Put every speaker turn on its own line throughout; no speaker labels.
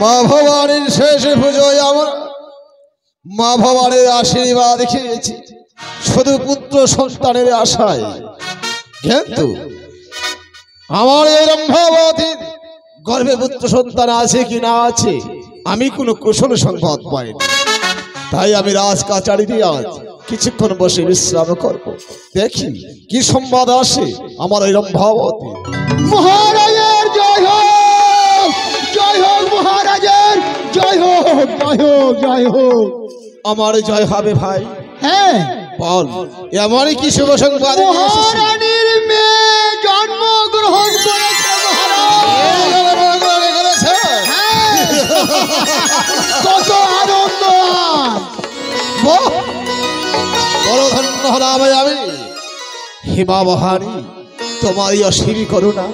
মা ভবানীর শেষ পুজোয় আমরা মা ভবানীর আশীর্বাদ খেয়েছি শুধু পুত্র সন্তানের আশায়, কিন্তু আমার এই রম্ভাবতীর গর্ভে পুত্র সন্তান আছে কি না আছে আমি কোনো কুশল সংবাদ পাইনি। তাই আমি রাজ কাচারিতে আজ কিছুক্ষণ বসে বিশ্রাম করব, দেখি কি সংবাদ আসে আমার এই রম্ভাবতী।
মহারাজের জয় হোক, জয় হোক, মহারাজের জয় হোক, জয় হোক, জয় হোক।
আমার জয় হবে ভাই।
হ্যাঁ
বল এমনই কি শুভ সংবাদ?
মহারানীর মেয়ে জন্মগ্রহণ করেছে মহারাজ। হ্যাঁ, কত আনন্দ!
বড় ধন্য হলাম আমি হিমা মহানী, তোমারই অসীম করুণা,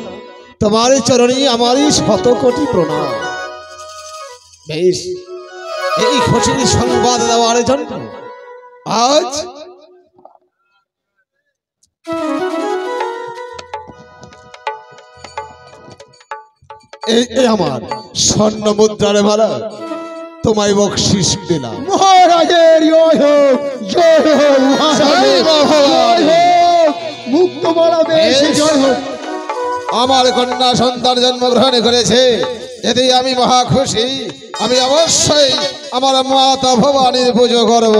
তোমারই চরণী আমারই শত কোটি প্রণাম। বেশ, এই খুশির সংবাদ দেওয়ার জন্য আজ এই আমার স্বর্ণ মুদ্রার মালা তোমায় বকশিস দিলাম।
মহারাজের জয় হোক, জয় হোক, মহারাজের জয় হোক, মুক্তমালা বেশ জয় হোক।
আমার কন্যা সন্তান জন্মগ্রহণ করেছে, এতে আমি মহা খুশি। আমি অবশ্যই আমার মাতা ভবানীর পুজো করব।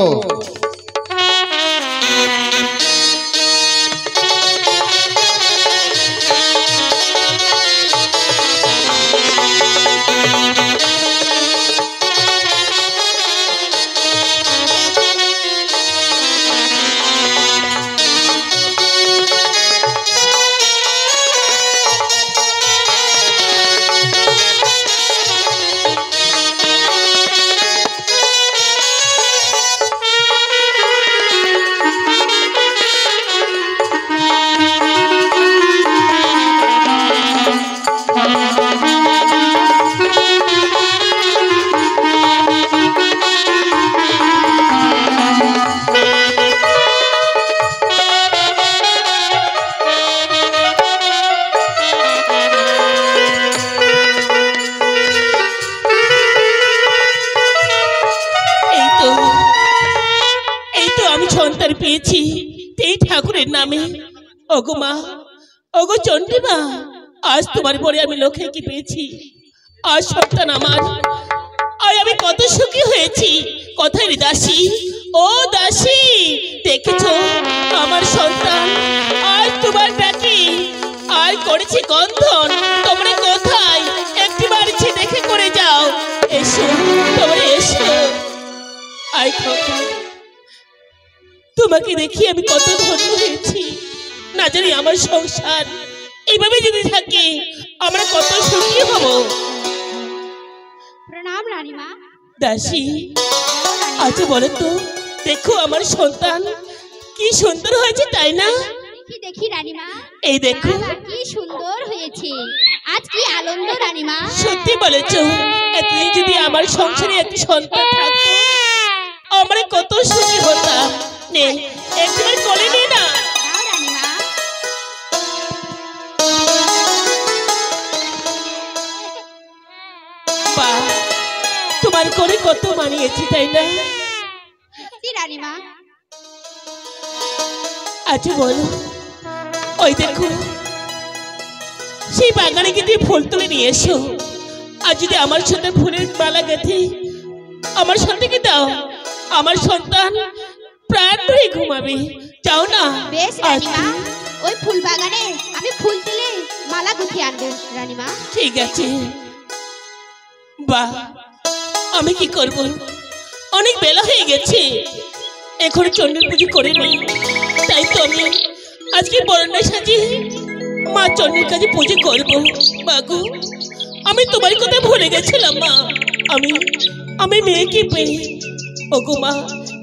পেয়েছি এই ঠাকুরের নামে। ওগো মা, ওগো চণ্ডী মা, আজ তোমার পরে আমি লক্ষ্যে কি পেয়েছি। আজ সন্তান আমার, আর আমি কত সুখী হয়েছি। কথায় দাসী, ও দাসী, দেখেছো আমার সন্তান আজ তোমার ডাকি আর করেছি গন্ধন। তোমরা কোথায়? একটিবার দেখে করে যাও। এসো, তোমরা এসো। আয় খোকা, তোমাকে দেখি আমি কত ধন্য হয়েছি। না জানি আমার সংসার এইভাবে যদি থাকে আমরা কত সুখী হব।
প্রণাম রানীমা।
দাসী, আচ্ছা বলো তো, দেখো আমার সন্তান কি সুন্দর হয়েছে, তাই না?
দেখি দেখি রানীমা,
এই দেখো
কি সুন্দর হয়েছে। আজ কি আনন্দ রানীমা।
সত্যি বলেছো, এতদিন যদি আমার সংসারে একটি সন্তান থাকতো আমরা কত সুখী হতাম। নে একবার কোলে নে না।
দাও রানীমা।
বাহ, তোমার করে কত মানিয়েছি, তাই না?
রানীমা,
আচ্ছা বলো, ওই দেখো সেই বাগানে গিয়ে ফুল তুলে নিয়ে এসো। আর যদি আমার সাথে ফুলের মালা গেঁথে আমার সন্তানকে দাও, আমার সন্তান প্রাণ ভরে ঘুমাবে। যাও না।
বেশ রানীমা, ওই ফুল বাগানে আমি ফুল তুলে মালা গুছিয়ে আনবো রানীমা।
ঠিক আছে। বাহ, আমি কি করব, অনেক বেলা হয়ে গেছে, এখন চণ্ডীর পুজো করে নেই। তাই তো আমি আজকে বরণা সাজিয়ে মা চণ্ডীর কাছে পুজো করবো। বাগু, আমি তোমার কথা ভুলে গেছিলাম মা। আমি মেয়েকে পেয়ে, ওগো মা,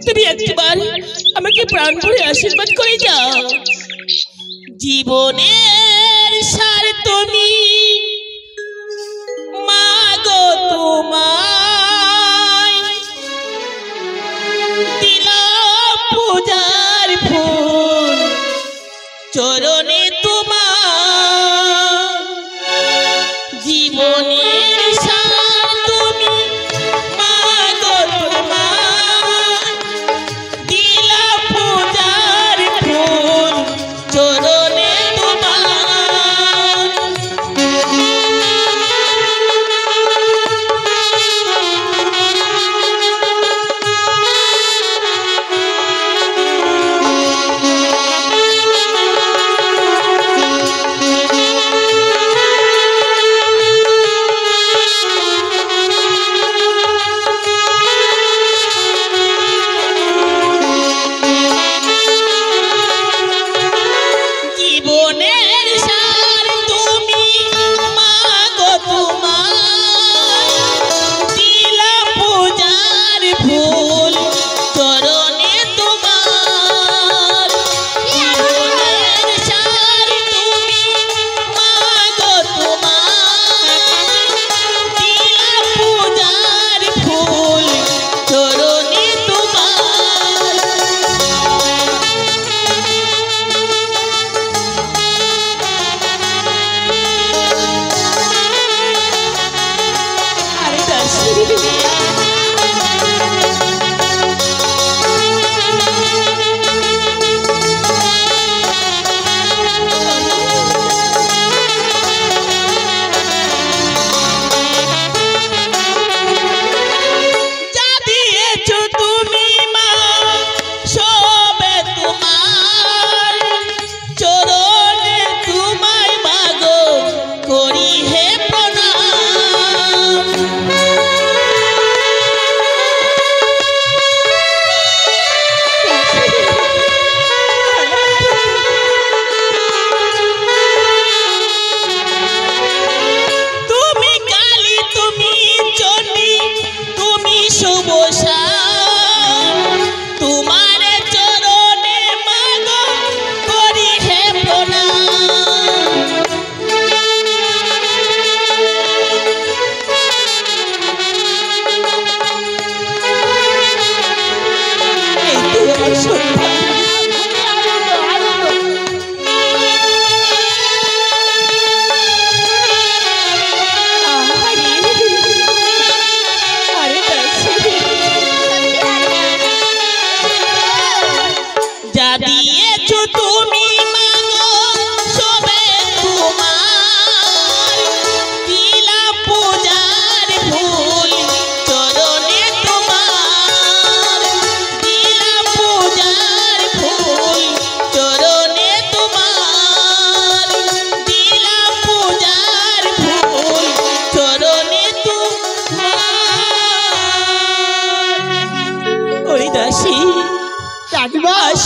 তুমি একবার আমাকে প্রাণ ভরে আশীর্বাদ করে যাও। জীবনের সার তুমি মা গো, তোমায় দিলাম পূজার ফুল চরণে তোমার। জীবনের সার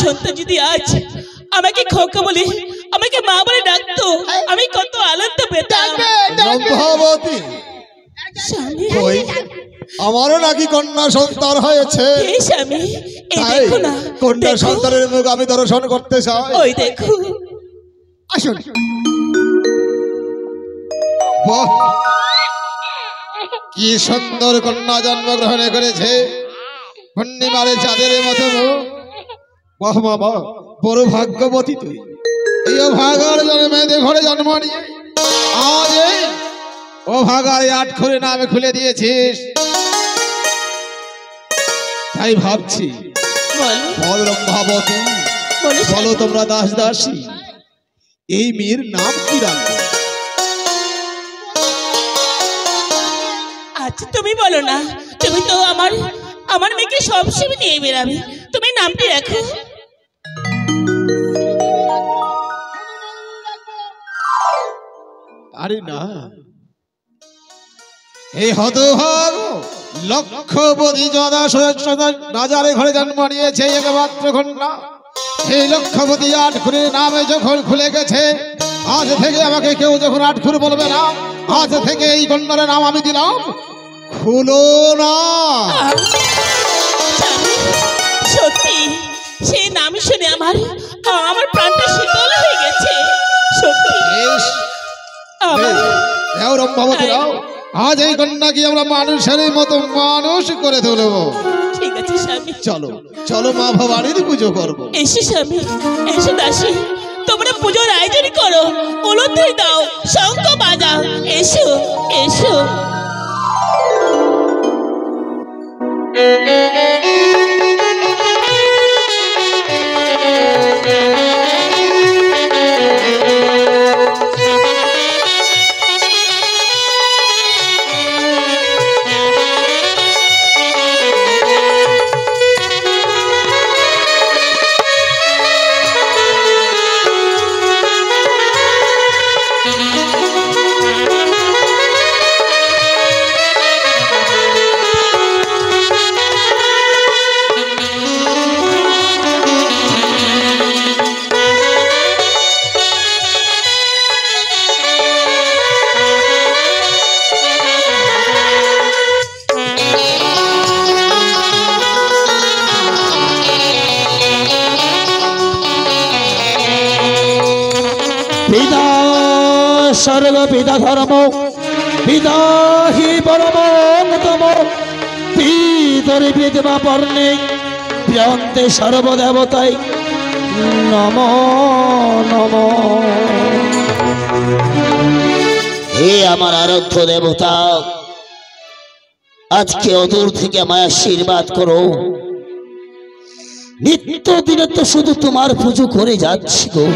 সন্তান যদি আজ আমাকে খোকা বলে, আমাকে মা বলে ডাকতো, আমি কত আনন্দ পেতাম।
রম্ভাবতী,
স্বামী,
কই আমারও নাকি কন্যা সন্তান হয়েছে।
এই স্বামী, এই
তাই
দেখো না,
কন্যা
দেখো,
সন্তানের মুখ আমি দর্শন করতে চাই।
ওই দেখো।
আসুন।
বাহ, কি সুন্দর কন্যা জন্মগ্রহণ করেছে, পূর্ণিমারে চাঁদের মতো মুখ। বাহ বাবা, বড় ভাগ্যবতী তুই। এই অভাগার জন্মে ঘরে জন্ম নিয়ে আজ এই অভাগার আট খুলে নামে খুলে দিয়েছিস। তাই ভাবছি,
বল,
বল রম্ভাবতী,
বলো
বলো
স্বামী।
তোমরা দাস দাসী এই মেয়ের নাম কি রাখবো?
আচ্ছা তুমি বলো না, তুমি তো আমার মেয়েকে সবসময় নিয়ে বেরাবে, তুমি নামটি রাখো।
আরে না, এই হতভাগ লক্ষপতি রাজারে ঘরে জন্ম নিয়েছে একমাত্র কন্যা। এই লক্ষপতি আটখুরির নামে যখন খুলে গেছে, আজ থেকে আমাকে কেউ যখন আটখুর বলবে না, আজ থেকে এই কন্যার নাম আমি দিলাম খুলো না।
স্বামী, সত্যি সেই নাম শুনে আমার প্রাণটা শীতল হয়ে গেছে। সত্যি
বেশ,
আমার
দাও রম্ভাবতী দাও, আজ এই কন্যাকে আমরা মানুষের মতো মানুষ করে তুলব।
ঠিক আছে স্বামী,
চলো চলো মা ভবানীর পুজো করবো।
এসো স্বামী, এসো দাসী, তোমরা পুজোর আয়োজন করো, উলুধ্বনি দাও, শঙ্খ বাজাও, এসো এসো।
পিতা স্বর্গ, পিতা ধর্ম, পিতা হি পরমতম, পিতরি বিদ্মা পর্ণে প্রিয়ন্তে সর্বদেবতাই নম নম। হে আমার আরাধ্য দেবতা, আজকে অদূর থেকে আমায় আশীর্বাদ করো। নিত্য দিনে তো শুধু তোমার পুজো করে যাচ্ছি গো।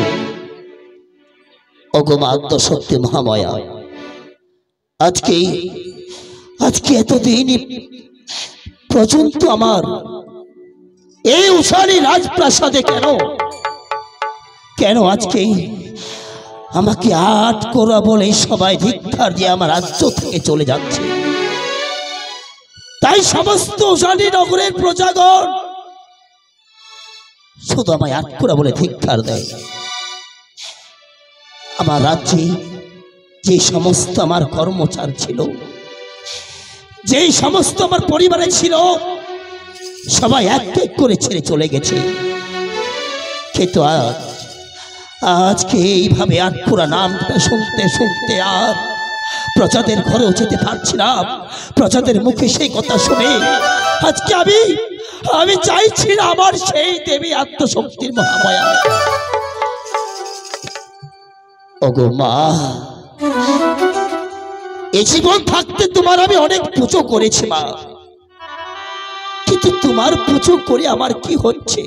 অগমাদ্য সত্যি মহামায়া, আজকে এতদিন পর্যন্ত আমার এই উষানী রাজপ্রাসাদে কেন আজকে আমাকে আট করা বলে সবাই ধিক্কার দিয়ে আমার রাজ্য থেকে চলে যাচ্ছে। তাই সমস্ত উষানী নগরের প্রজাগণ শুধু আমায় আট করা বলে ধিক্কার দেয়। আমার রাজ্যে যে সমস্ত আমার কর্মচার ছিল, যেই সমস্ত আমার পরিবারে ছিল, সবাই এক এক করে ছেড়ে চলে গেছে। কিন্তু আজকে এইভাবে আটপুরা নামটা শুনতে শুনতে আর প্রজাদের ঘরেও যেতে পারছিলাম। প্রজাদের মুখে সেই কথা শুনে আজকে আমি চাইছি না আমার সেই দেবী আত্মশক্তির মহামায়া। ওগো মা, এই জীবন থাকতে তোমার আমি অনেক পুজো করেছি মা, কিন্তু তোমার পুজো করে আমার কি হচ্ছে?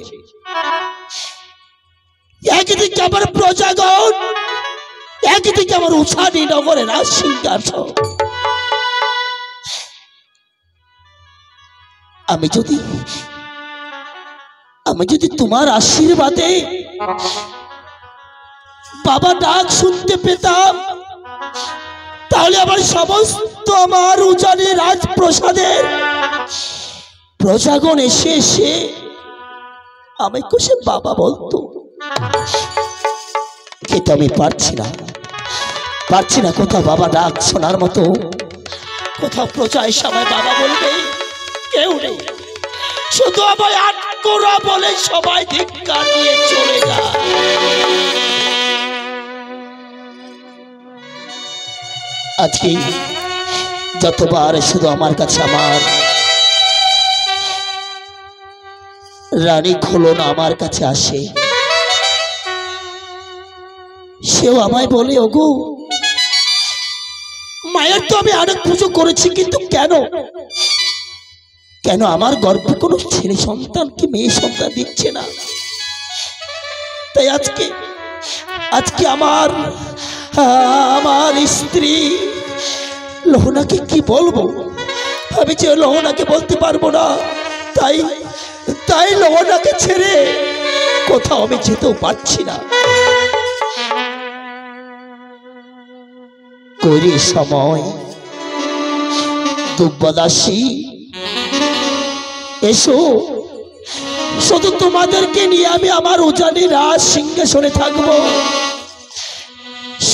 একদিকে আমার প্রজাগণ, একদিকে আমার উষানী নগরের রাজসিংহাসন। আমি যদি তোমার আশীর্বাদে বাবা ডাক শুনতে পেতাম, তাহলে আমার সমস্ত আমার উজানি রাজপ্রসাদের প্রজাগণ এসে আমি কুসে বাবা বলতো, কিন্তু আমি পারছি না কোথাও বাবা ডাক শোনার মতো, কোথাও প্রচার সময় বাবা বলবে কেউ নেই, শুধু আমায় আটকোরা বলে সবাই ধিক্কার নিয়ে চলে যায়। আজকে যতবার শুধু আমার কাছে আমার রানী খোলন আমার কাছে আসে, সেও আমায় বলে, ওগো মায়ের তো আমি অনেক পুজো করেছি, কিন্তু কেন কেন আমার গর্ভে কোনো ছেলে সন্তান কি মেয়ে সন্তান দিচ্ছে না? তাই আজকে আমার স্ত্রী লোহনাকে কি বলবো, আমি যে লোহনাকে বলতে পারবো না, তাই লোহনাকে ছেড়ে কোথাও আমি যেতেও পারছি না। করি সময় দুব্বদাসী, এসো, শুধু তোমাদেরকে নিয়ে আমি আমার উজানি রাজ সিংহাসনে থাকবো।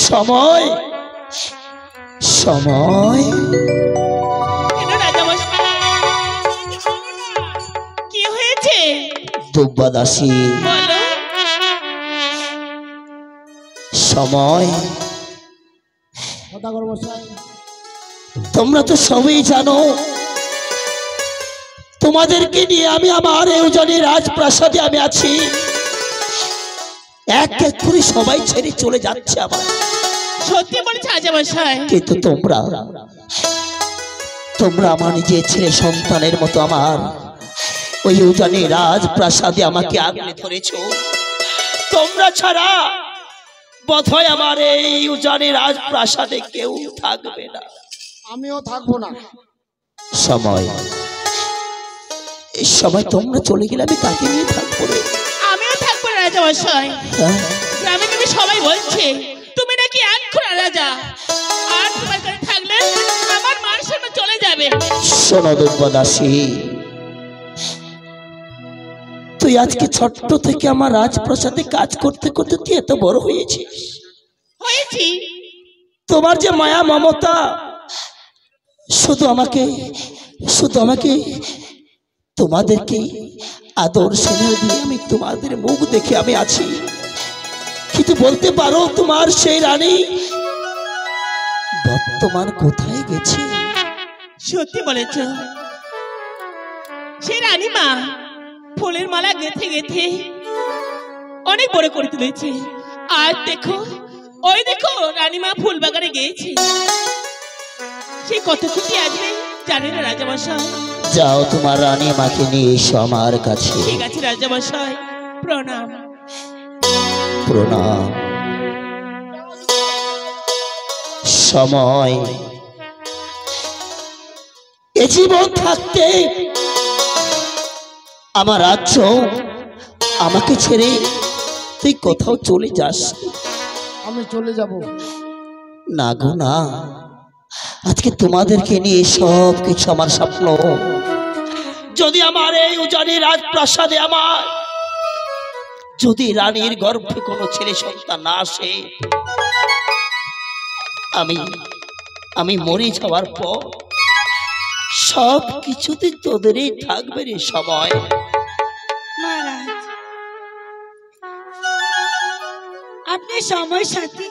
সময়
কি হয়েছে
দুব্বদাসী?
বলো।
সময়, তোমরা তো সবই জানো, তোমাদেরকে নিয়ে আমি আমার উজানি রাজপ্রাসাদে আমি আছি, এক এক করে সবাই ছেড়ে চলে যাচ্ছে আমার।
সত্যি বলছে রাজামশাই?
কিন্তু তোমরা আমার নিজের ছেলে সন্তানের মতো আমার ওই উজানি রাজপ্রাসাদে আমাকে আগলে ধরেছো। তোমরা ছাড়া বোধহয় আমার এই উজানি রাজপ্রাসাদে কেউ থাকবে না।
আমিও থাকবো না।
এই সময় তোমরা চলে গেলে আমি তাকে নিয়ে থাকবো রে।
আমিও থাকবো না রাজামশাই।
হ্যাঁ?
গ্রামে তুমি সবাই বলছে তুমি নাকি এক্ষুনি রাজা, আর তোমার কাছে থাকলে আমার মান সম্মান চলে যাবে।
শোনো দুব্বদাসী, তুই আজকে ছোট্ট থেকে আমার রাজপ্রাসাদে কাজ করতে করতে তুই এত বড় হয়েছিস।
হয়েছি।
তোমার যে মায়া মমতা, শুধু আমাকে তোমাদেরকে আদর স্নেহ দিয়ে আমি তোমাদের মুখ দেখে আমি আছি, কিন্তু বলতে পারো তোমার সেই রানী বর্তমান কোথায় গেছে?
সত্যি বলেছ, সেই রানীমা ফুলের মালা গেথে গেথে অনেক বড় করে তুলেছে। আর দেখো, ওই দেখো রানীমা ফুল বাগানে গিয়েছে। সে কত খুশি আসবে জানি না রাজামশাই।
যাও, তোমার রানী মাকে নিয়ে এসো আমার কাছে।
ঠিক আছে রাজামশাই, প্রণাম।
প্রণাম। সময়, এ জীবন থাকতে আমার রাজ্য আমাকে ছেড়ে তুই কোথাও চলে যাস?
আমি চলে যাব
না গো না, আজকে তোমাদেরকে নিয়ে সব কিছু আমার স্বপ্ন। যদি আমার এই উজানি রাজপ্রাসাদে আমার যদি রানীর গর্ভে কোনো ছেলে সন্তান না আসে, আমি মরে যাওয়ার পর সব কিছুতে তোদেরই থাকবে রে সময়।
মহারাজ, আপনি সময়ের সাথে